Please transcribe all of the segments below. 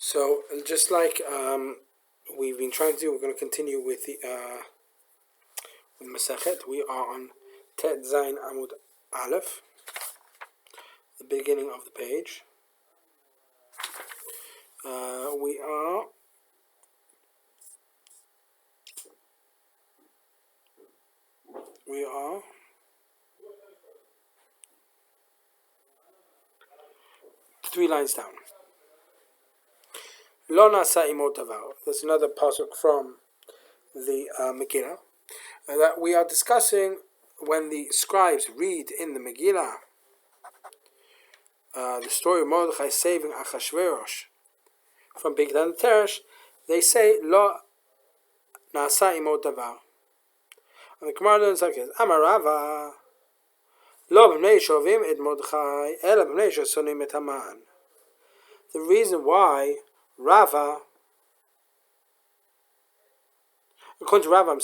So just like we've been trying to do, we're going to continue with the Masechet. We are on Tet Zayin Amud Aleph, the beginning of the page. We are three lines down. Lo nasa imo davar. There's another pasuk from the Megillah that we are discussing when the scribes read in the Megillah the story of Mordechai saving Achashverosh from Bigdan Teresh. They say Lo nasa imo davar. And the Gemara learns like this: Amarava Lo b'nei shovim et Mordechai ela b'nei shosonim et Haman. The reason why according to Rava,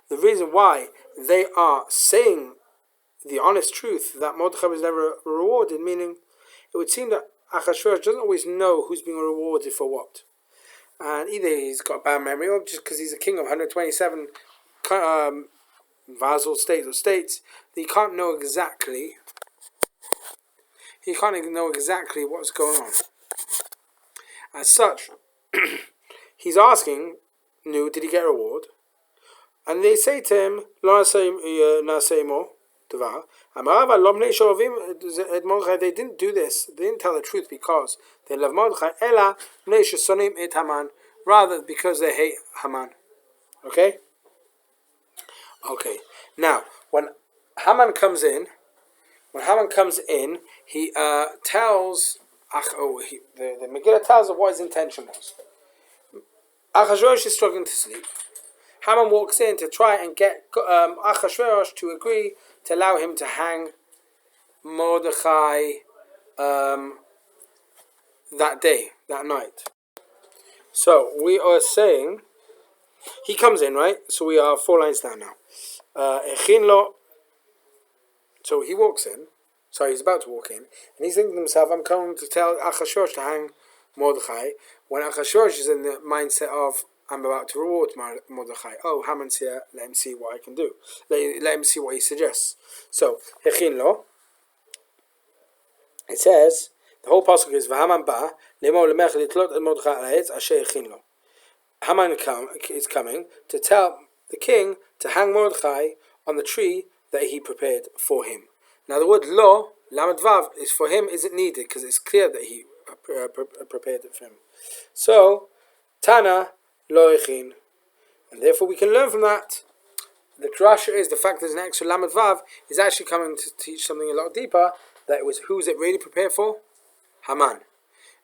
the reason why they are saying the honest truth that Mordechai was never rewarded, meaning it would seem that Achashverosh doesn't always know who's being rewarded for what. And either he's got a bad memory, or just because he's a king of 127 vassal states or states, that he can't know exactly what's going on. As such, he's asking, did he get a reward? And they say to him, they didn't do this, they didn't tell the truth because they love Mordechai, rather because they hate Haman. Okay? Now, when Haman comes in, he tells, the Megillah tells of what his intention was. Achashverosh is struggling to sleep. Haman walks in to try and get Achashverosh to agree to allow him to hang Mordechai that night. So we are saying, he comes in, right? So we are 4 lines down now. So he walks in, he's about to walk in, and he's thinking to himself, I'm coming to tell Achashverosh to hang Mordechai, when Achashverosh is in the mindset of, I'm about to reward Mordechai. Oh, Haman's here, let him see what I can do. Let him see what he suggests. So, Hechin lo, it says, the whole pasuk is, V'Haman ba, lemo lemech litlot et Mordechai al-Eitz asher Hechin lo. Haman is coming to tell the king to hang Mordechai on the tree that he prepared for him. Now the word lo, lamed vav, is for him isn't needed because it's clear that he prepared it for him. So, Tana lo echin. And therefore we can learn from that. The drasha is the fact there's an extra lamed vav is actually coming to teach something a lot deeper, that it was who was it really prepared for? Haman.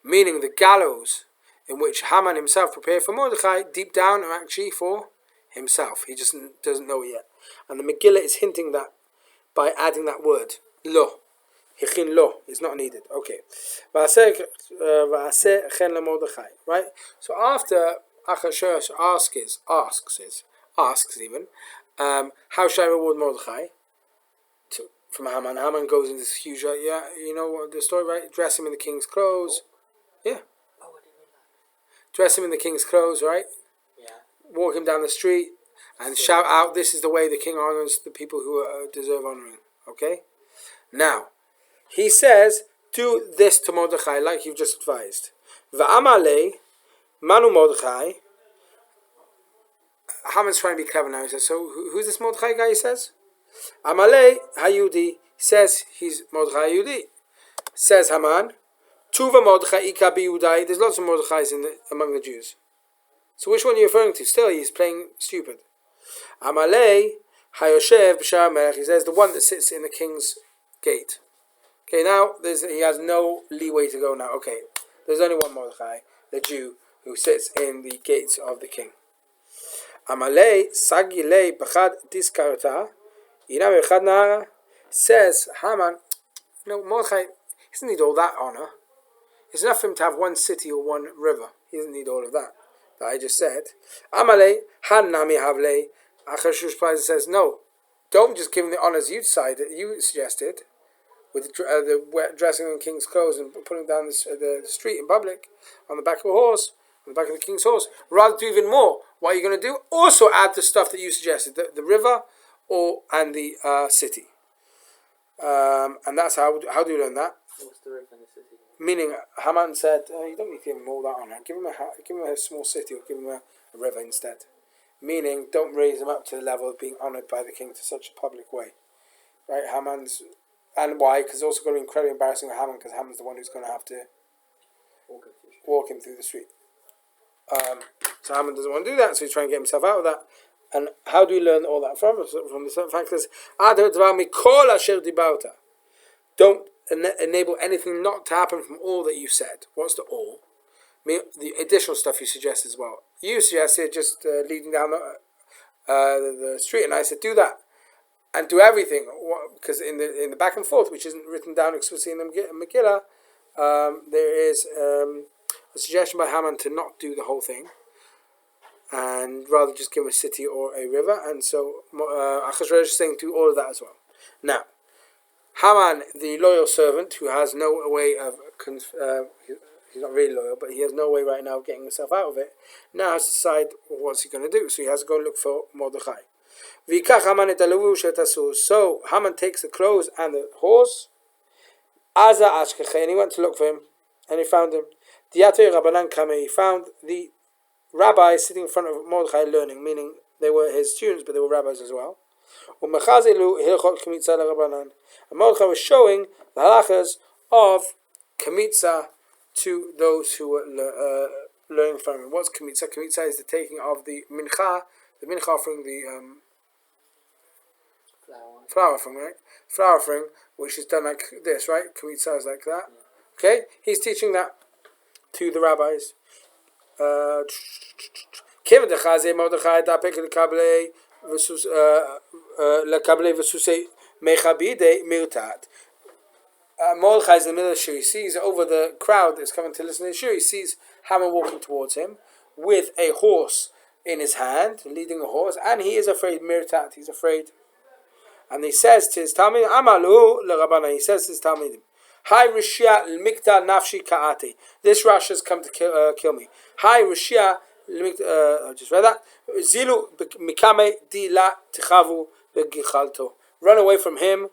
Meaning the gallows in which Haman himself prepared for Mordechai, deep down are actually for himself. He just doesn't know it yet. And the Megillah is hinting that by adding that word, lo. Hichin lo, is not needed. Okay. Right? So after Achashverosh asks even, how should I reward Mordechai? From Haman. Haman goes into this huge, you know what the story, right? Dress him in the king's clothes. Yeah. Dress him in the king's clothes, right? Yeah. Walk him down the street and shout out, this is the way the king honors the people who deserve honoring. Okay? Now, he says, do this to Mordechai like you've just advised. Va'amale manu Mordechai. Haman's trying to be clever now. He says, so who's this Mordechai guy, he says? Amale Hayudi. He says he's Mordechai Hayudi. Says Haman, Tuva Mordechai Ika Biyudai. There's lots of Mordechais among the Jews. So which one are you referring to? Still, he's playing stupid. Amale Hayoshev B'Shar Melech. He says the one that sits in the king's gate. Okay, now he has no leeway to go now. Okay, there's only one Mordechai, the Jew, who sits in the gates of the king. Amalei Sagilei Bachad Diskarta Inam Echad Nahara. Says Haman, Mordechai doesn't need all that honor. It's enough for him to have one city or one river. He doesn't need all of that I just said. Amalei Hanami Havlei. Achashverosh says, no, don't just give him the honors you suggested, with dressing in king's clothes and putting down the street in public on the back of a horse, on the back of the king's horse. Rather do even more. What are you going to do? Also add the stuff that you suggested, the river and the city. And that's how do you learn that? What's the river and the city? Meaning, Haman said, you don't need to give him all that honor. Give him a small city, or give him a river instead. Meaning, don't raise him up to the level of being honored by the king to such a public way. Right? And why? Because it's also going to be incredibly embarrassing for Haman, because Haman's the one who's going to have to walk him through the street. So Haman doesn't want to do that, so he's trying to get himself out of that. And how do we learn all that from? From the certain factors. Don't enable anything not to happen from all that you said. What's the all? I mean, the additional stuff you suggest as well. You suggested just leading down the street, and I said do that and do everything, because in the back and forth, which isn't written down explicitly in the Megillah, there is a suggestion by Haman to not do the whole thing, and rather just give him a city or a river. And so Achashverosh is saying do all of that as well. Now, Haman, the loyal servant, who has no way of he's not really loyal, but he has no way right now of getting himself out of it, now has to decide what's he going to do. So he has to go and look for Mordechai. So Haman takes the clothes and the horse, and he went to look for him, and he found him. He found the rabbi sitting in front of Mordechai learning, meaning they were his students, but they were rabbis as well. And Mordechai was showing the halachas of Kmitza to those who were learning from him. What's Kmitza? Kmitza is the taking of the mincha offering, the flower offering, right? Flower offering, which is done like this, right? Kmitza is like that. Okay? He's teaching that to the rabbis. Mordechai is in the middle of the shir. He sees over the crowd that's coming to listen to the shir. He sees Haman walking towards him with a horse in his hand, leading a horse, and he is afraid. Mirtat, he's afraid, and he says to his Talmid, "Amalu leRabbanan." He says to his Talmidim, "Hi Rishya l'mikta nafshi kaati." This Rush has come to kill me. Hi Rishya l'mikta. I just read that. Zilu mikame di la tichavu begichalto. Run away from him,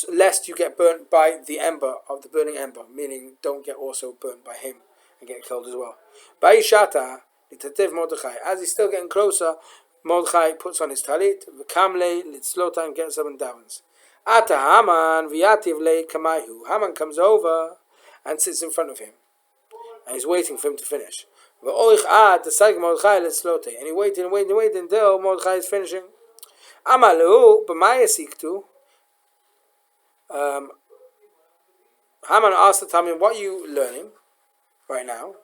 lest you get burnt by the ember of the burning ember. Meaning, don't get also burnt by him and get killed as well. Ba'ishata litativ Mordechai. As he's still getting closer, Mordechai puts on his talit, v'kamle litzlota, and gets up and davens. Ata Haman v'yativ le kamayhu. Haman comes over and sits in front of him, and he's waiting for him to finish. V'oich ad t'sayik Mordechai litzlote, and he waited until Mordechai is finishing. Amalu b'maya siktu. Haman asked the Talmid, "What are you learning right now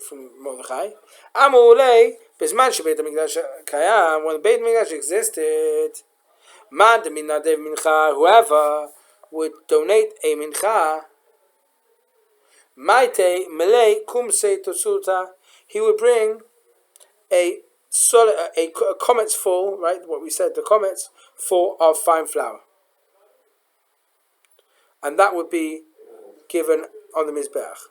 from Mordechai?" Amulei bisman shebeit hamikdash kayam, when the Beit Hamikdash existed, man deminadev mincha, whoever would donate a mincha, maite melei kumsei tosuta, he would bring a comets full, right? What we said, the comets full of fine flour, and that would be given on the mizbeach,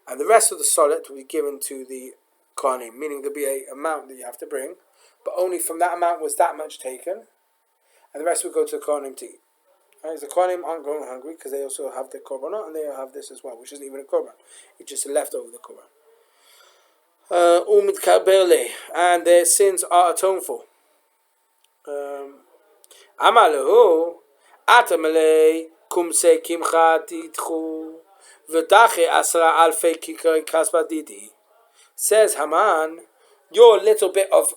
and the rest of the solet will be given to the kohanim. Meaning there'll be an amount that you have to bring, but only from that amount was that much taken, and the rest will go to the kohanim to eat. Right? The kohanim aren't going hungry because they also have the korbanot, and they have this as well, which isn't even a korban; it's just left over the korban. And their sins are atoned for. Amalahu atamalei kumse kimcha tidchu v'dache asra alfei kikar kasbadidi. Says Haman, your little bit of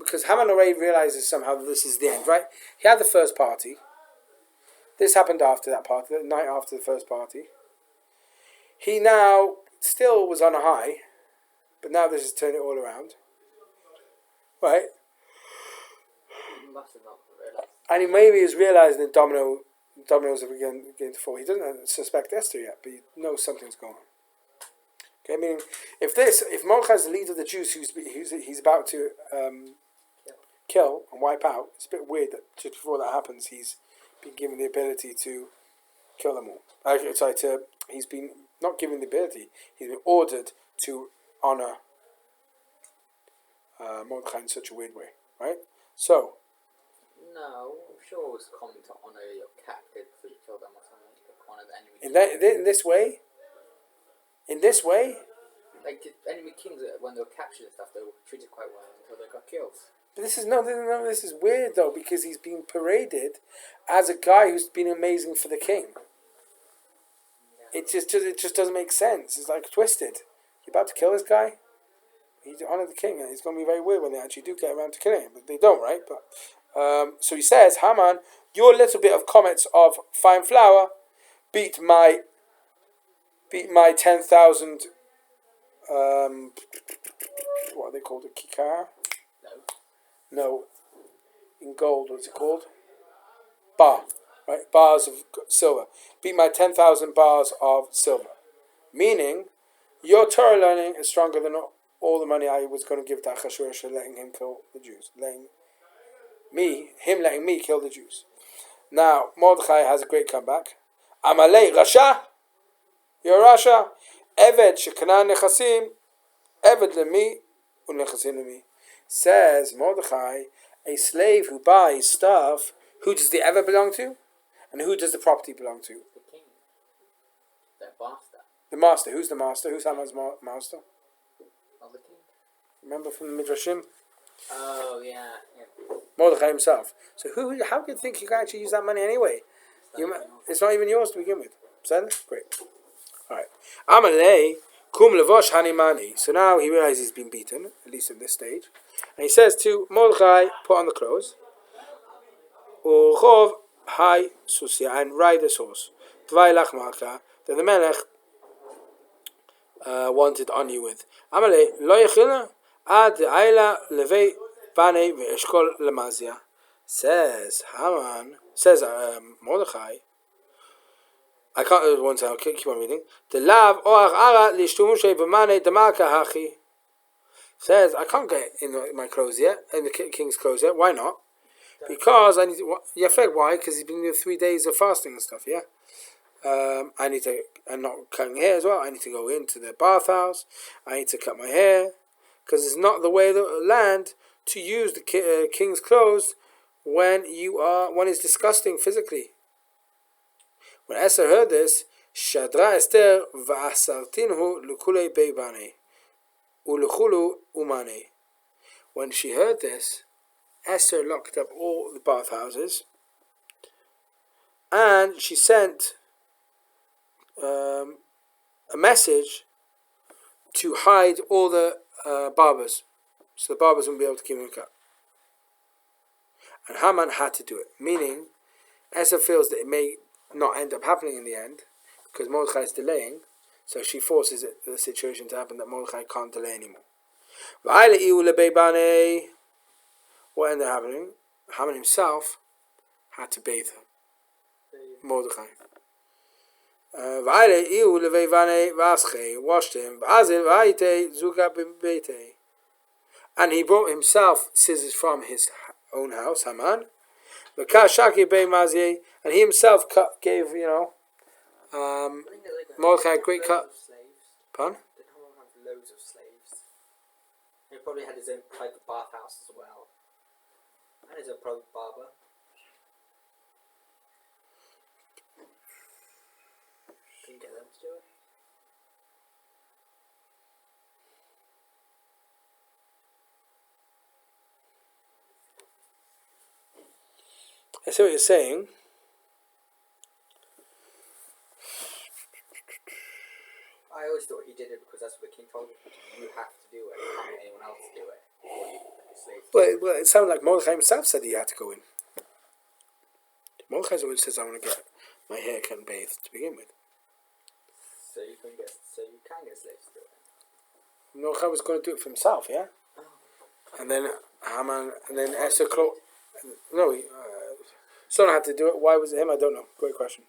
because Haman already realizes somehow that this is the end, right? He had the first party. This happened after that party, the night after the first party. He now still was on a high, but now this has turned it all around, right? And he maybe is realizing that dominoes are beginning to fall. He doesn't suspect Esther yet, but he knows something's going on. Okay, meaning if Mordechai is the leader of the Jews he's about to kill and wipe out, it's a bit weird that just before that happens he's been given the ability to kill them all. Actually, he's been not given the ability. He's been ordered to honor Mordechai in such a weird way, right? So. No, I'm sure it was common to honor your captive before you kill them or something. To honor the enemy. In this way. Like the enemy kings, when they were captured and stuff, they were treated quite well until they got killed. But this is this is weird though, because he's being paraded as a guy who's been amazing for the king. Yeah. It just doesn't make sense. It's like twisted. You're about to kill this guy. You honor the king, and it's going to be very weird when they actually do get around to killing him. But they don't, right? But so he says, Haman, your little bit of comets of fine flour beat my 10,000. What are they called? A kikar? No. In gold, what's it called? Bar. Right? Bars of silver. Beat my 10,000 bars of silver. Meaning, your Torah learning is stronger than all the money I was going to give to Achashverosh for letting him kill the Jews. Letting me kill the Jews. Now, Mordechai has a great comeback. Amalei Rasha. You're Rasha. Eved shekana nechasim. Eved lemi unechasim lemi. Says Mordechai, a slave who buys stuff, who does the ever belong to? And who does the property belong to? The king. The master. The master. Who's the master? Who's Haman's master? Of the king. Remember from the Midrashim? Oh, yeah. Mordechai himself. So how do you think you can actually use that money anyway? It's not even yours to begin with. Great. Alright. Amalei kum levosh hanimani. So now he realizes he's been beaten, at least at this stage. And he says to Mordechai, put on the clothes. Uchov hai susia, and ride this horse. Dvailach malka, that the Melech wanted on you with. Amalei lo yechilna ad ayla levei bane ve'eshkol lemazia. Says Mordechai. I can't. One second. I'll keep on reading. The lav oach ara lishtumushe b'mane demalka hachi. Says I can't get in my clothes yet, in the king's clothes yet. Why not? Because I need to. Yeah, fair. Why? Because he's been doing 3 days of fasting and stuff. Yeah. I need to, and not cutting hair as well. I need to go into the bathhouse. I need to cut my hair because it's not the way of the land to use the king's clothes when one is disgusting physically. When Esther heard this, Shadra Esther va'asartinhu lukulei beibane ulukulu umane. When she heard this, Esther locked up all the bathhouses, and she sent a message to hide all the barbers, so the barbers wouldn't be able to keep them cut. And Haman had to do it, meaning Esther feels that it may not end up happening in the end because Mordechai is delaying, so she forces the situation to happen that Mordechai can't delay anymore. What ended up happening? Haman himself had to bathe her, Mordechai. Washed him, and he brought himself scissors from his own house, Haman. And he himself gave, Mordechai a great cut. Pardon? Did Haman have loads of slaves? He probably had his own private bathhouse as well. And his own private barber. Can you get them to do it? I see what you're saying. I always thought he did it because that's what the king told him. You have to do it. You can't let anyone else do it. Well, it sounded like Mordechai himself said he had to go in. Mordechai always says, I want to get my hair cut and bathed to begin with. So you can get slaves to do it. Mordechai was going to do it for himself, yeah? Oh. And then Haman, and then Esther someone had to do it. Why was it him? I don't know. Great question.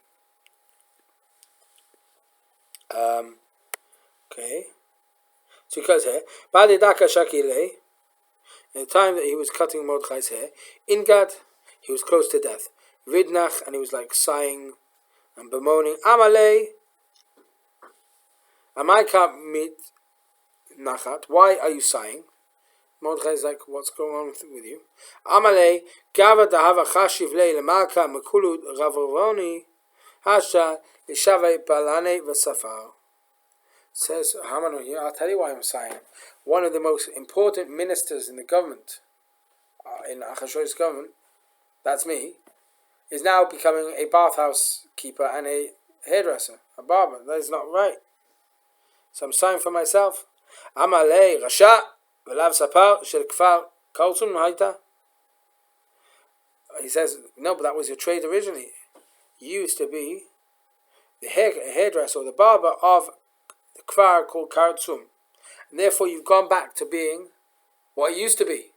Okay. So he cuts hair. In the time that he was cutting Mordechai's hair, Ingad, he was close to death. Vidnach, and he was like sighing and bemoaning, Amalei, Amai can't meet Nachat. Why are you sighing? Mordechai is like, what's going on with you? Amalei, Gava Dahava Chashiv Le Lemaka Makulu Ravrovoni Hasha Lishave Balane Vasafar. Says Haman here, I'll tell you why I'm sighing. One of the most important ministers in the government, in Achashverosh's government, that's me, is now becoming a bathhouse keeper and a hairdresser, a barber. That is not right. So I'm sighing for myself. Amalei Rasha Velav Sapar Shel Kfar Kalsun Haita. He says, no, but that was your trade originally. You used to be the hairdresser or the barber of the Kfar called Karatsum. And therefore you've gone back to being what it used to be.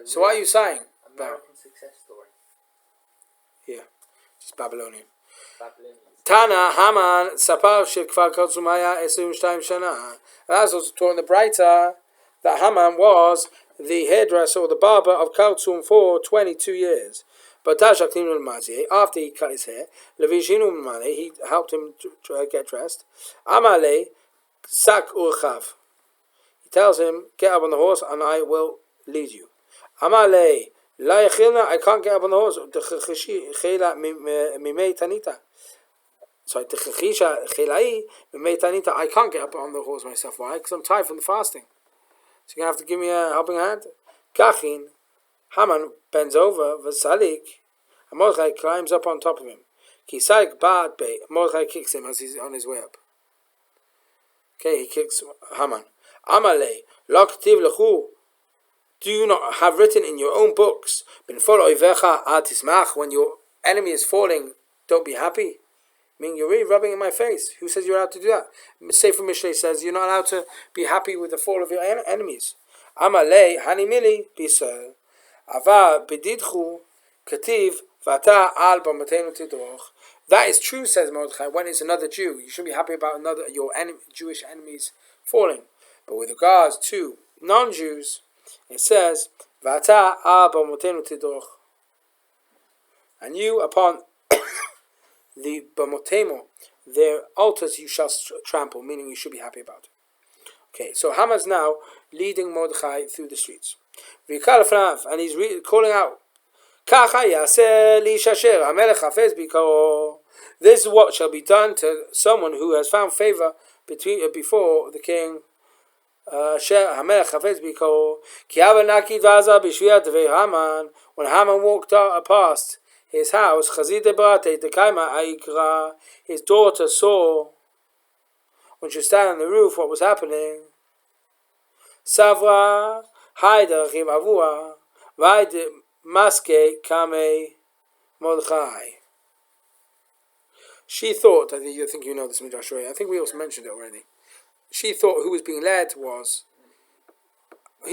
So why are you sighing? American success story. Yeah, just Babylonian. Tana Haman Sapar Shel Kfar Karatsum Haya 22 Shana. That's also taught in the Breita that Haman was the hairdresser or the barber of Karatsum for 22 years. But after he cut his hair, he helped him to get dressed. Amale sak urchav. He tells him, get up on the horse and I will lead you. Amale la yachilna, I can't get up on the horse. Sorry, I can't get up on the horse myself. Why? Because I'm tired from the fasting. So you're going to have to give me a helping hand. Kachin, Haman bends over, Vasalik, and Mordechai climbs up on top of him. Kisalik Ba'at Bey, Mordechai kicks him as he's on his way up. Okay, he kicks Haman. Amalei, Loktiv Lechu, do you not have written in your own books, Ben Folo Ivecha Atismach, when your enemy is falling, don't be happy? I mean, you're really rubbing in my face. Who says you're allowed to do that? Sefer Mishlei says you're not allowed to be happy with the fall of your enemies. Amalei Hanimili Bisel Ava Bididchu Kativ Vata Al Bamatenu Tidroch. That is true, says Mordechai. When it's another Jew, you shouldn't be happy about your Jewish enemies falling. But with regards to non-Jews, it says Vata Al Bamatenu Tidroch, and you upon the Bamotemo, their altars you shall trample, meaning you should be happy about it. Okay, so Haman's now leading Mordechai through the streets. And he's calling out, this is what shall be done to someone who has found favor before the king. When Haman walked past his house, his daughter saw, when she was standing on the roof, what was happening. Savra haida chimavua vaide maske kame Mordechai. She thought, I think you know this midrash already. I think we also mentioned it already. She thought who was being led was.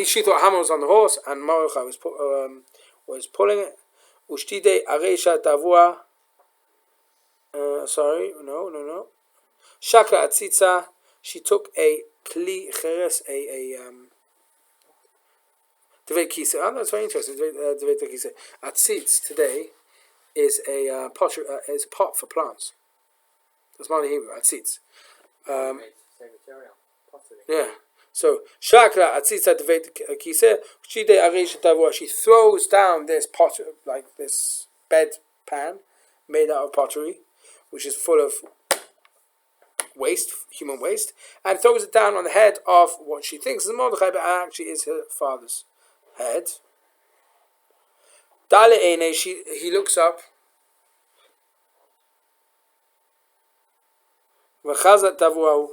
She thought Haman was on the horse and Mordechai was pulling it. Ushtide areisha tavua. No. Shaka atzitza. She took a kli cheres, Devet kise. Oh, that's very interesting. Devet kise. Atzitz today is a pot for plants. That's not in Hebrew. Atzitz. Yeah. So shakla atzitza devet kise. Shide areisha tavua. She throws down this pot, like this bed pan made out of pottery, which is full of waste, human waste, and throws it down on the head of what she thinks is Mordechai, but actually is her father's head. Dale Eine, he looks up. V'chazat tavuahu.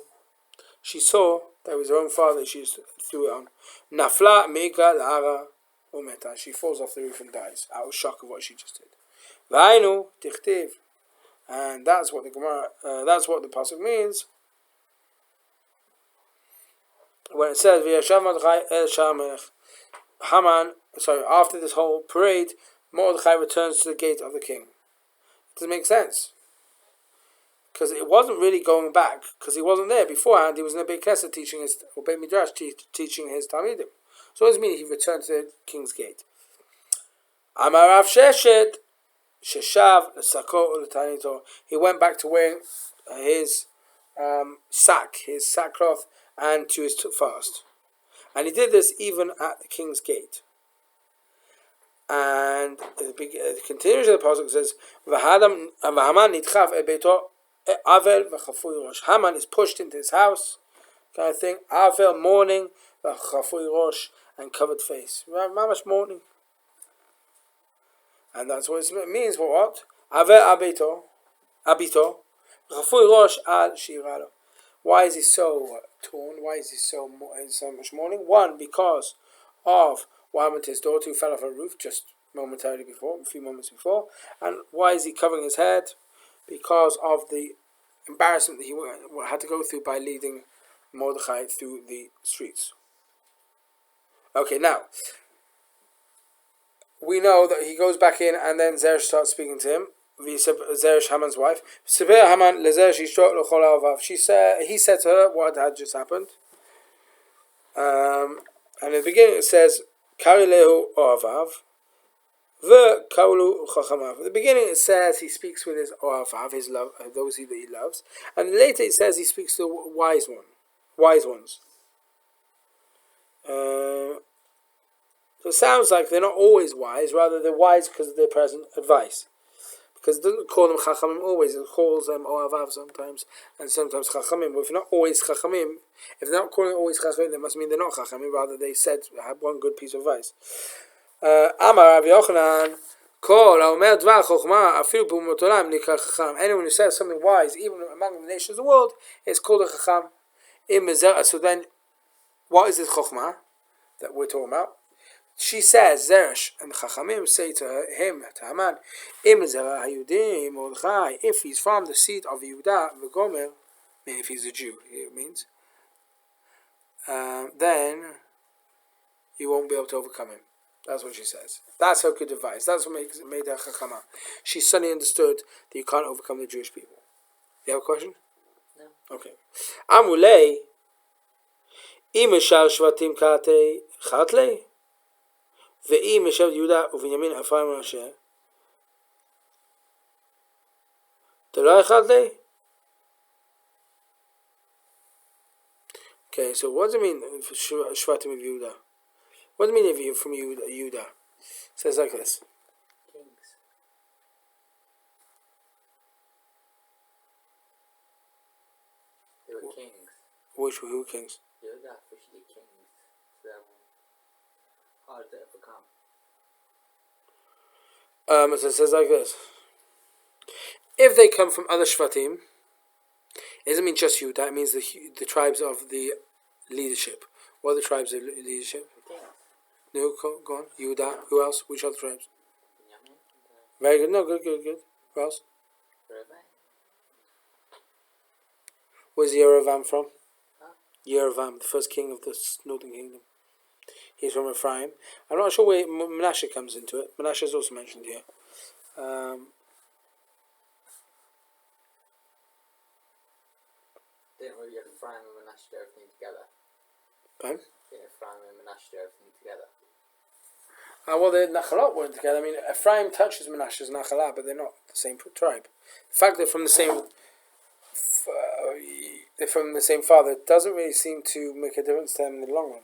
She saw that it was her own father. She threw it on. Nafla mega lara umeta. She falls off the roof and dies out of shock of what she just did. V'ainu tichtiv. And that's what the Gemara, that's what the pasuk means when it says V'yashav Mordechai el Sha'ar Melech. Haman, after this whole parade, Mordechai returns to the gate of the king. It doesn't make sense, because it wasn't really going back, because he wasn't there beforehand. He was in the Beit Knesset teaching his, or Beit Midrash teaching his Talmidim. So what does it mean he returned to the king's gate? Amar Rav Sheshet Sheshav l'sakot l'tanito. He went back to wearing his his sackcloth, and to his fast. And he did this even at the king's gate. And the continuation of the pasuk says, "V'Haman nitchaf ebeto avel v'chafui rosh." Haman is pushed into his house, kind of thing. Avel, mourning, v'chafui rosh, and covered face. Mamash mourning. And that's what it means. For what? Avel abito, v'chafui rosh al shiralo. Why is he so torn? Why is he so much mourning? One, because of what happened to his daughter who fell off a roof just momentarily before, a few moments before. And why is he covering his head? Because of the embarrassment that he had to go through by leading Mordechai through the streets. Okay, now we know that he goes back in, and then Zeresh starts speaking to him. Zeresh, Haman's wife. He said to her what had just happened. And in the beginning it says, Kari lehu oavav, v'kaulu chachamav. At the beginning it says he speaks with his oavav, his love, those that he loves. And later it says he speaks to wise ones. So it sounds like they're not always wise, rather they're wise because of their present advice. Because it doesn't call them chachamim always, it calls them oavav sometimes, and sometimes chachamim. But if not always chachamim, if they're not calling it always chachamim, that must mean they're not chachamim, rather they said, had one good piece of advice. Amar Rabbi Yochanan, Kol haomer dvar chokhmah afilu b'umot olam nikra chacham. Anyone who says something wise, even among the nations of the world, is called a chacham. So then, what is this chokhmah that we're talking about? She says, Zeresh and Chachamim say to him, to Haman, if he's from the seed of Yehuda, V'gomer, if he's a Jew, it means, then you won't be able to overcome him. That's what she says. That's her good advice. That's what made her Chachama. She suddenly understood that you can't overcome the Jewish people. You have a question? No. Okay. Amulei, Imeshar Shvatim Kate Chatlei. ואם ישב יהודה ובנימין אפרים ומנשה אתה לא אחד לי? Okay, so what does it mean Shvatim of Yehuda? What does it mean if you're from Yehuda? It says like this. Kings. They were kings. Who kings? Yehuda officially kings. So hard to overcome. So it says like this. If they come from other Shvatim, it doesn't mean just Yehuda, it means the tribes of the leadership. What are the tribes of leadership? No, go on. Yehuda. Who else? Which other tribes? Very good. No, good. Who else? Where's Yerovam from? Huh? Yerovam, the first king of the northern kingdom. He's from Ephraim. I'm not sure where Menashe comes into it. Menashe is also mentioned here. Didn't really Ephraim and Menashe do everything together? Pardon? Didn't Ephraim and Menashe do everything together? Well, the Nachalot weren't together. I mean, Ephraim touches Menashe's Nachalah, but they're not the same tribe. The fact they're from the same father doesn't really seem to make a difference to them in the long run.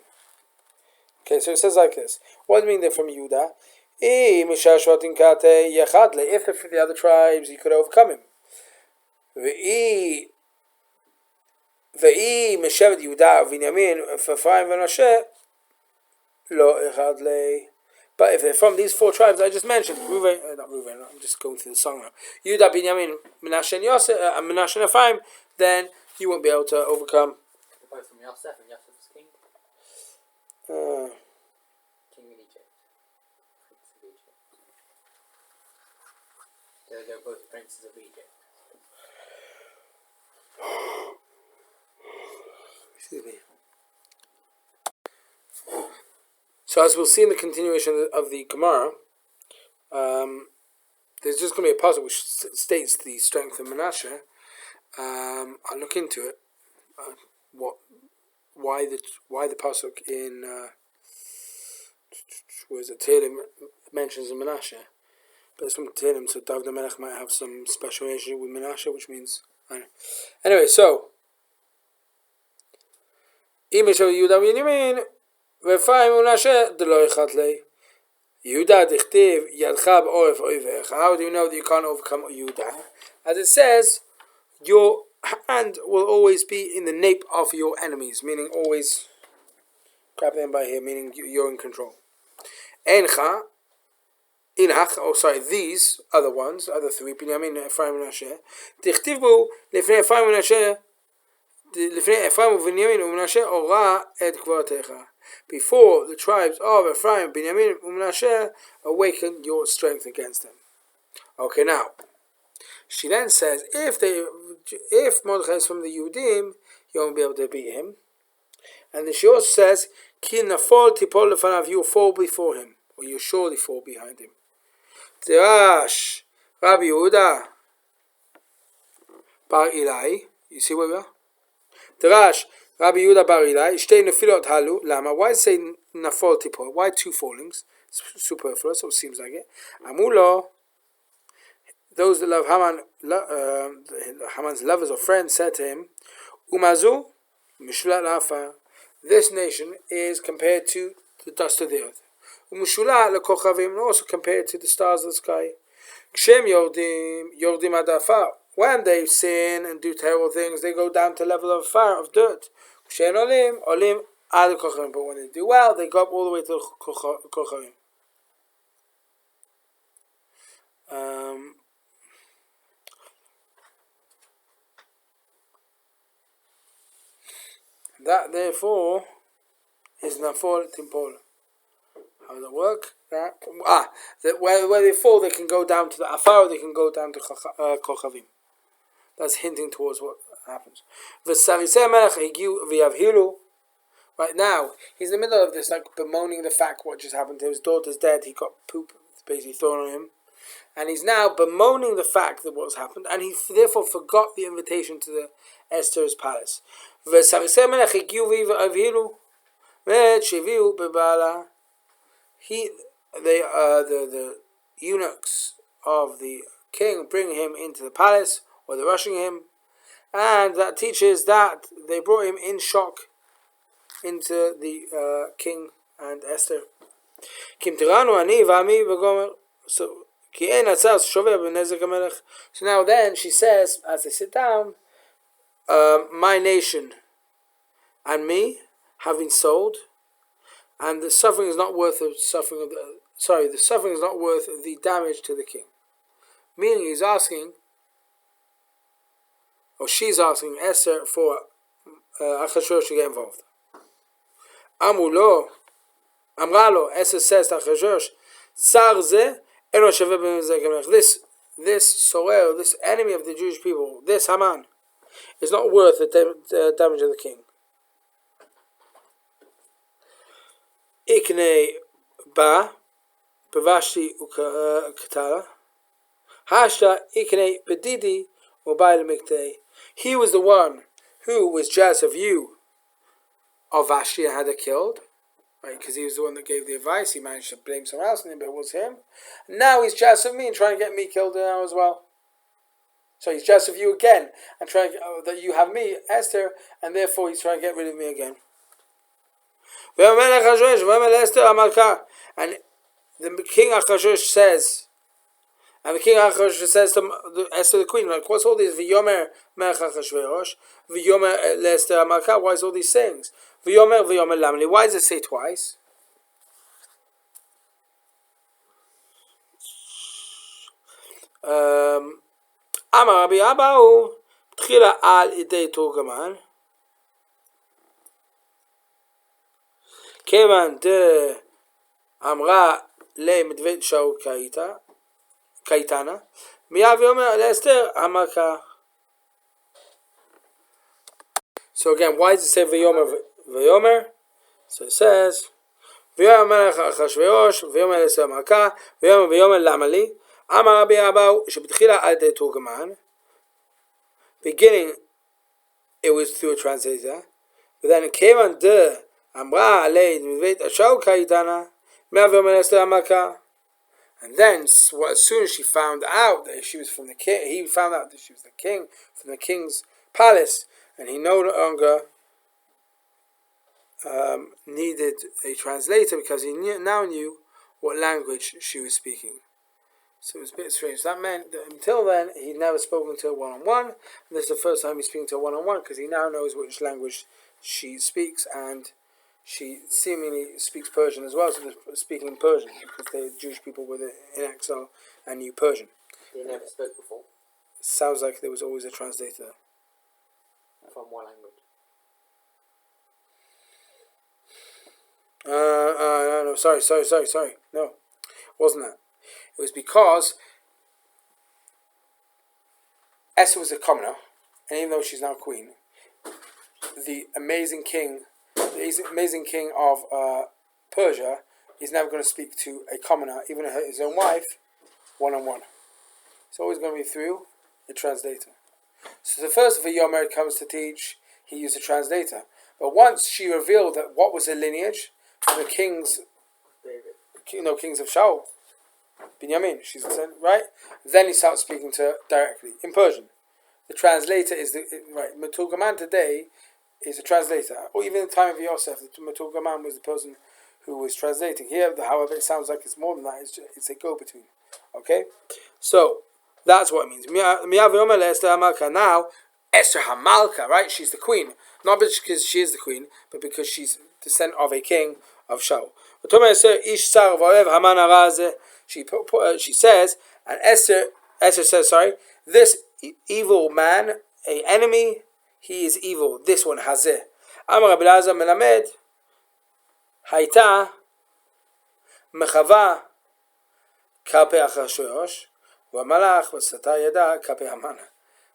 Okay, so it says like this. What do you mean they're from Yehuda? If they're from the other tribes, you could overcome him. But if they're from these four tribes I just mentioned, I'm just going through the song now. Yehuda, Binyamin, Menashe, and Yosef, Menashe and Ephraim, then you won't be able to overcome. They're both from Yosef, and Yosef is king. King in Egypt. Prince of Egypt. They're both princes of Egypt. Excuse me. So as we'll see in the continuation of the Gemara, there's just going to be a passage which states the strength of Menashe. I'll look into it. Why the pasuk in where is it? Tehillim mentions Menashe. But it's from Tehillim, so David HaMelech might have some special relationship with Menashe, which means, I don't know. Anyway, so, Yehuda v'Yinyamin, v'Ephraim u'Menashe, d'lo echat lei. Yehuda dichtiv yadcha b'oref oivech. How do you know that you can't overcome Yehuda? As it says, your hand will always be in the nape of your enemies, meaning always grab them by here, meaning you're in control. Encha, Inach, these other ones, other three, Binyamin, Ephraim, and Menashe, dichtivu lifnei Ephraim and Menashe, lifnei Ephraim u'Binyamin u'Menashe ora et kvatecha. Before the tribes of Ephraim, Binyamin, and Menashe awaken your strength against them. Okay, now she then says, if Mordechai is from the Yehudim, you won't be able to beat him. And then she also says, Ki nafol tipol lefanav, you will fall before him, or you surely fall behind him. Derash Rabbi Yehuda Bar Ilai. You see where we are? Derash Rabbi Yehuda Bar Ilai. Shtei nefilot halu. Lama. Why say nafol tipol? Why two fallings? It's superfluous, so it seems like it. Amulo. Those that love Haman's lovers or friends said to him, Umazu Mishlat Afa. This nation is compared to the dust of the earth. Umushula lekochavim, and also compared to the stars of the sky. Kshem yordim adafar. When they sin and do terrible things, they go down to the level of fire, of dirt. Kshem olim ad kochavim. But when they do well, they go up all the way to the kochavim. That therefore is nafol timpol. How does it work? Where they fall, they can go down to the afar, they can go down to kochavim. That's hinting towards what happens. Right now, he's in the middle of this, like bemoaning the fact what just happened to his daughter's dead. He got poop basically thrown on him, and he's now bemoaning the fact that what's happened, and he therefore forgot the invitation to the Esther's palace. The eunuchs of the king bring him into the palace, or they're rushing him, and that teaches that they brought him in shock into the king and Esther. So now then she says, as they sit down, my nation and me have been sold, and the suffering is not worth the suffering is not worth the damage to the king. Meaning he's asking, or she's asking Esther for Achashverosh to get involved. Amralo, Esther says to Achashverosh, this Sorel, this enemy of the Jewish people, this Haman, is not worth the damage of the king. Ikne ba bevashti ukatala hashta ikne bedidi ubayl miktei. He was the one who was jealous of you, of Vashti, and had her killed, right? Because he was the one that gave the advice. He managed to blame someone else, but it was him. Now he's jealous of me and trying to get me killed now as well. So he's jealous of you again and trying that you have me, Esther, and therefore he's trying to get rid of me again. And the king Achashverosh says, to Esther the queen, like, what's all these? V'yomer melech Achashverosh, v'yomer le'Esther HaMalka. Why is all these sayings? V'yomer lamli. Why does it say twice? Amar Rabbi Abahu tchila al idei turgaman. Kevan de Amra le medvet shau kaitana. Miyav yomer le'Esther HaMalka. So again, why does it say v'yomer? So it says v'yomer melech Achashverosh, v'yomer le'Esther HaMalka, v'yomer lamali. Amar Rabbi Abahu shebetchila al idei turgaman. Beginning, it was through a translator, but then it came on de Amra alei medvet shau kaitana. Miyav yomer le'Esther HaMalka. And then, as soon as she found out that she was from the king, he found out that she was the king from the king's palace, and he no longer needed a translator because he now knew what language she was speaking. So it was a bit strange. That meant that until then, he'd never spoken to her one-on-one, and this is the first time he's speaking to her one-on-one because he now knows which language she speaks, and she seemingly speaks Persian as well, so they're speaking Persian because the Jewish people were in exile and knew Persian. They never spoke before. Sounds like there was always a translator. From what language? No, sorry. No, wasn't that. It was because Esther was a commoner, and even though she's now queen, the amazing king of Persia is never going to speak to a commoner, even his own wife, one-on-one. It's always going to be through a translator. So the first of Yomer comes to teach, he used a translator. But once she revealed that what was her lineage, the kings of Shaul, Binyamin, she's right. Then he starts speaking to her directly in Persian. The translator is right. Maturgaman today is a translator, or even in the time of Yosef, the Maturgaman was the person who was translating. Here, however, it sounds like it's more than that. It's a go-between. Okay, so that's what it means. Now, Esther Hamalka, right? She's the queen, not because she is the queen, but because she's descendant of a king of Shaul. She says, and Esther says, sorry, this evil man, a enemy, he is evil. This one, Hazeh. Amar Rabbi Elazar melamed, Haita, Mechava, Kape Achashverosh, Wamalach, Vasata Yada, Kape Haman.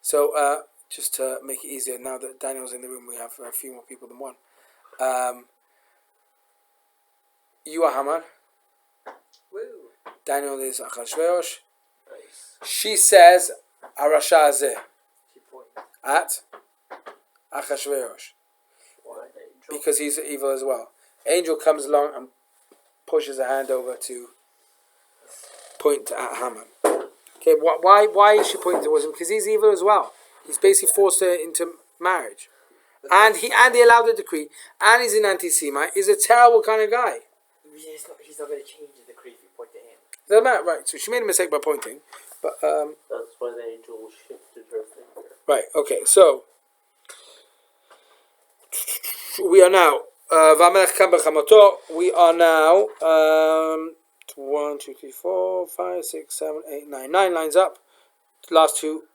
So, just to make it easier, now that Daniel's in the room, we have a few more people than one. You are Haman. Woo. Daniel is Achashverosh. Nice. She says, Arasha Hazeh. She points. At Achashverosh. Why? Because he's evil as well. Angel comes along and pushes a hand over to point at Haman. Okay, why is she pointing towards him? Because he's evil as well. He's basically forced her into marriage. And he allowed the decree. And he's an anti-Semite. He's a terrible kind of guy. He's not going to change the decree if you point to him. Doesn't matter, right? So she made a mistake by pointing. But that's why the angel shifted her finger. Right, okay, so we are now we are now 1, 2, 3, 4, 5, 6, 7, 8, 9 lines up. Last two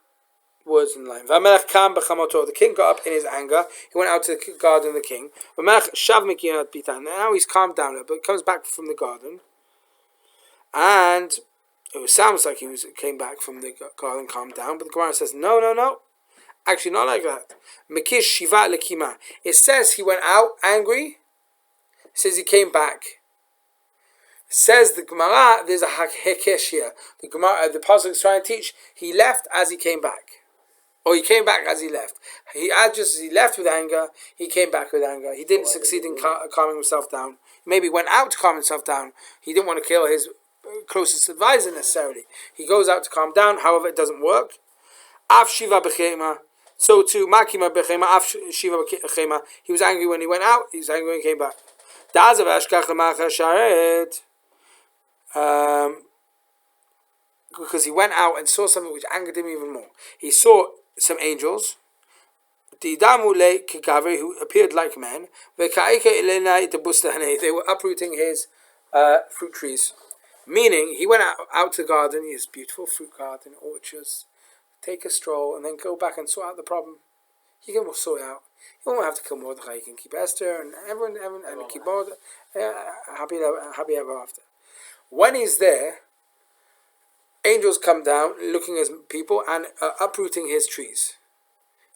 words in the line. The king got up in his anger. He went out to the garden of the king. Now he's calmed down, but comes back from the garden, and it sounds like he came back from the garden, calmed down. But the Gemara says no. Actually, not like that. Mekish shiva lekima. It says he went out angry. It says he came back. It says the Gemara, there's a hekesh here. The Gemara, the pasuk is trying to teach, he left as he came back. Or he came back as he left. Just as he left with anger, he came back with anger. He didn't succeed in calming himself down. Maybe went out to calm himself down. He didn't want to kill his closest advisor necessarily. He goes out to calm down, however it doesn't work. Af shiva b'chema. So too, Makima b'chema, af shiva b'chema. He was angry when he went out, he was angry when he came back. Because he went out and saw something which angered him even more. He saw some angels, who appeared like men. They were uprooting his fruit trees. Meaning, he went out to the garden, his beautiful fruit garden, orchards, take a stroll, and then go back and sort out the problem. He can sort it out. You won't have to kill Mordechai. You can keep Esther and everyone and keep Mordechai happy ever after. When he's there, angels come down, looking at people and uprooting his trees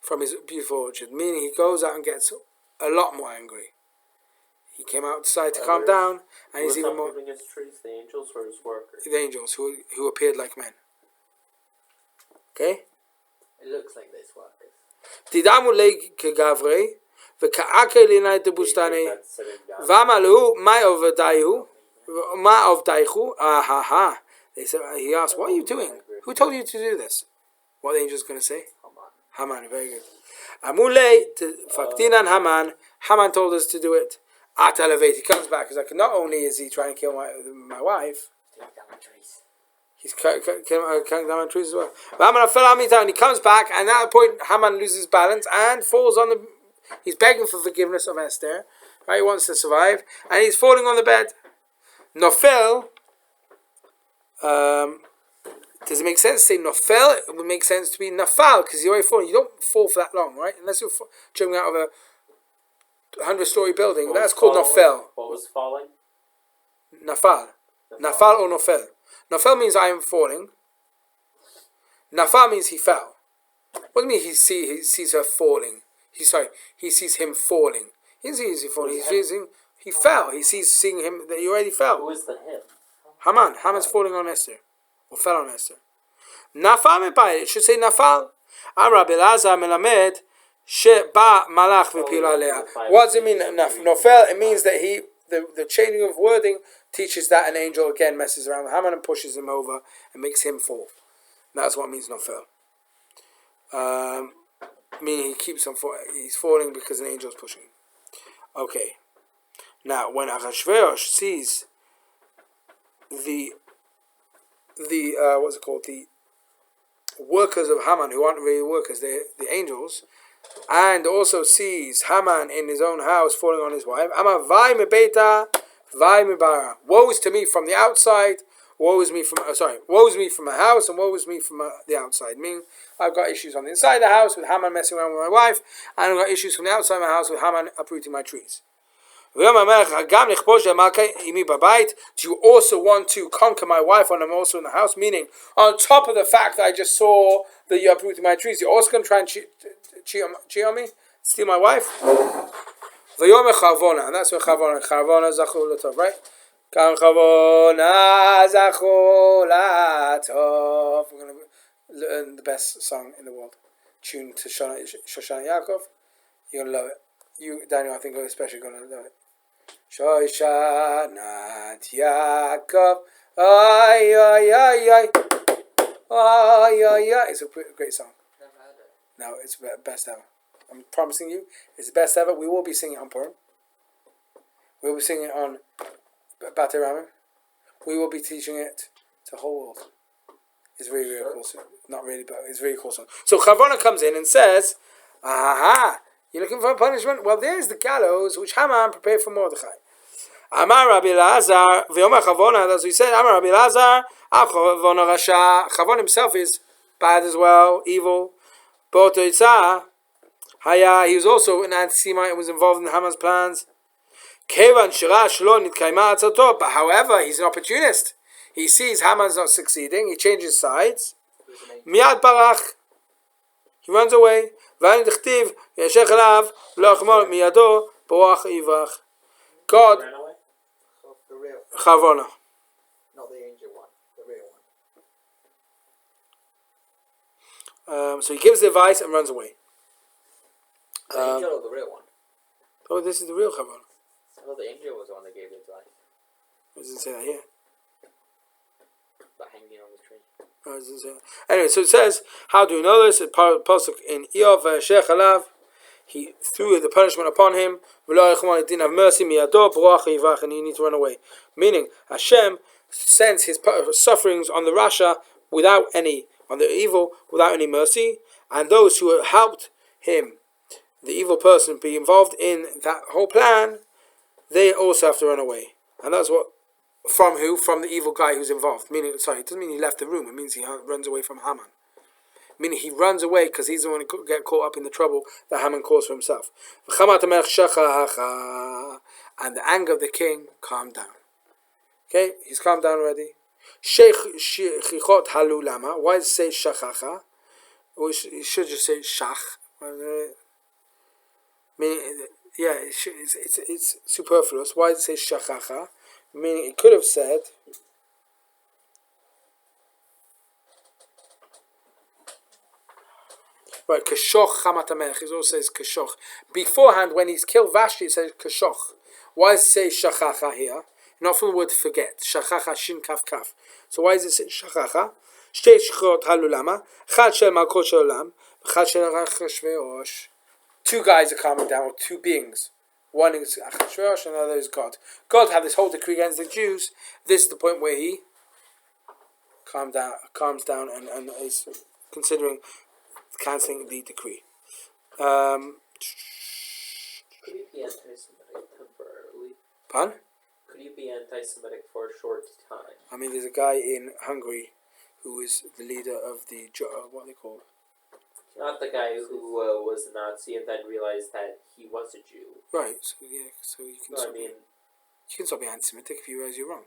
from his beautiful orchard. Meaning he goes out and gets a lot more angry. He came outside to calm down, and he's even more. His trees, the angels or his workers? The angels who appeared like men. Okay. It looks like this workers. Tidamu le kegavre, v'ka'ake linay debustane, v'amalu ma of daihu. He asked, "What are you doing? Who told you to do this?" What the angel's going to say? Haman. Very good. Amule Faktinan Haman. Haman told us to do it. At elevate. He comes back. He's like, not only is he trying to kill my wife, he's cutting down trees as well. Haman fell on me down. He comes back, and at that point, Haman loses balance and falls on the. He's begging for forgiveness of Esther. Right, he wants to survive, and he's falling on the bed. Nofel. Does it make sense to say Nofel? It would make sense to be Nafal, because you're already falling. You don't fall for that long, right? Unless you're jumping out of a 100-story building. That's called Nofel. What was falling? Nafal. Nafal or Nofel. Nofel means I am falling. Nafal means he fell. What do you mean he sees her falling? He sees him falling. He doesn't see him falling. He fell. He seeing him that he already fell. Who is the him? Haman. Haman's falling on Esther. Or fell on Esther. Nafal mebayit. It should say Nafal. Amra Belazar melamed sheba malach v'pila alea. What does it mean? Nofel. It means that the changing of wording teaches that an angel again messes around with Haman and pushes him over and makes him fall. That's what it means Nofel. Meaning he keeps on he's falling because an angel is pushing him. Okay. Now when Achashverosh sees the what's it called? The workers of Haman, who aren't really workers, they're the angels, and also sees Haman in his own house falling on his wife. Ama vai mebeta, vai mebara. Woe is to me from the outside. Woe is me from my house, and woe is me from the outside. Meaning, I've got issues on the inside of the house with Haman messing around with my wife, and I've got issues from the outside of my house with Haman uprooting my trees. Do you also want to conquer my wife when I'm also in the house? Meaning, on top of the fact that I just saw that you're uprooting my trees, you're also going to try and cheat on me? Steal my wife? And that's where Chavona Zachul Latov, right? Chavona Zachul Latov. We're going to learn the best song in the world. Tuned to Shoshana Yaakov. You're going to love it. You, Daniel, I think are especially going to love it. Shoshanat Yaakov, ay ay ay ay, ay ay ay. It's a great song. Never heard it. No, it's the best ever. I'm promising you, it's the best ever. We will be singing it on Purim. We will be singing it on Batei Ramim. We will be teaching it to the whole world. It's really, really cool song. Not really, but it's a really cool song. So Chavona comes in and says, aha. You're looking for a punishment? Well, there's the gallows which Haman prepared for Mordechai. Amar Rabbi Lazar, V'yomar Chavona, as we said, Amar Rabbi Lazar, Chavona Rasha. Chavon himself is bad as well, evil. Boto Yitzah, Haya, he was also an anti-Semite and was involved in Haman's plans. Kevan Shira Shlo Nitkaima Atzato, but however, he's an opportunist. He sees Haman's not succeeding, he changes sides. Miyad Barach, he runs away. God, The real. Chavona. Not the angel one. The real one. So he gives the advice and runs away. The angel or the real one? Oh, this is the real Chavona. Well, the angel was the one that gave the advice. It doesn't say that here. About hanging on the tree. No, it doesn't say that. Anyway, so it says, how do we know this? It's Pasuk in Iyov Sheikh Alav. He threw the punishment upon him. He didn't have mercy. And you need to run away. Meaning, Hashem sends his sufferings on the Rasha without any, on the evil without any mercy. And those who helped him, the evil person, be involved in that whole plan, they also have to run away. And that's what, from who? From the evil guy who's involved. Meaning, sorry, it doesn't mean he left the room. It means he runs away from Haman. Meaning he runs away because he's the one who get caught up in the trouble that Haman caused for himself. And the anger of the king calmed down. Okay, he's calmed down already. Why does it say shachacha? Or it should just say shach. Meaning, yeah, it's superfluous. Why does it say shachacha? Meaning it could have said, right, kashoch chamat hamelech. It also says kashoch. Beforehand, when he's killed Vashti, it says kashoch. Why does it say shachacha here? not from the word forget. Shachacha shin kaf kaf. So why is it shachacha? Shtei shchot halulama. Chad shel malkot shel olam. Chad shel Achashverosh. Two guys are calming down, or two beings. One is Achashverosh, and another is God. God had this whole decree against the Jews. This is the point where he calms down, and is considering cancelling the decree. Could he be anti-Semitic temporarily? Pardon? Could he be anti-Semitic for a short time? I mean, there's a guy in Hungary who is the leader of the what are they called? Not the guy who was a Nazi and then realized that he was a Jew. Right. So yeah. So you can. No, Stop you can stop being anti-Semitic if you realize you're wrong.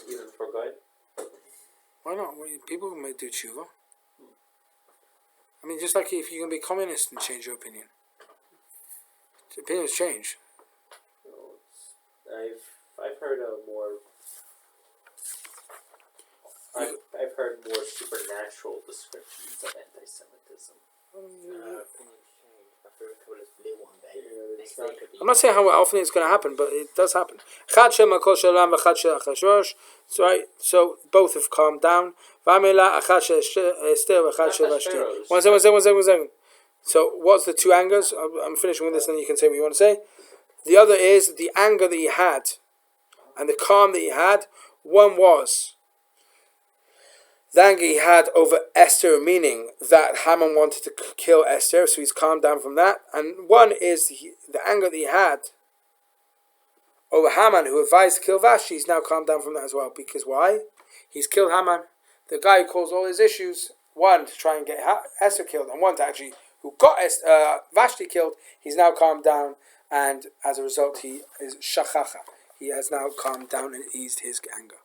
even for good. Why not? Well, people may do tshuva. I mean, just like if you can be communist and change your opinion. Opinions change. No, I've heard a more. I've heard more supernatural descriptions of anti-Semitism. I'm not saying how often it's going to happen, but it does happen. Chad shel malkot shel olam v'chad shel Achashverosh. So both have calmed down. V'amela achad shel Esther v'chad shel Vashti. One second. So what's the two angers? I'm finishing with this, and then you can say what you want to say. The other is the anger that he had, and the calm that he had. One was the anger he had over Esther, meaning that Haman wanted to kill Esther, so he's calmed down from that. And one is the anger that he had over Haman, who advised to kill Vashti. He's now calmed down from that as well. Because why? He's killed Haman, the guy who caused all his issues. One, to try and get Esther killed, and one to actually, who got Vashti killed. He's now calmed down, and as a result, he is shachacha. He has now calmed down and eased his anger.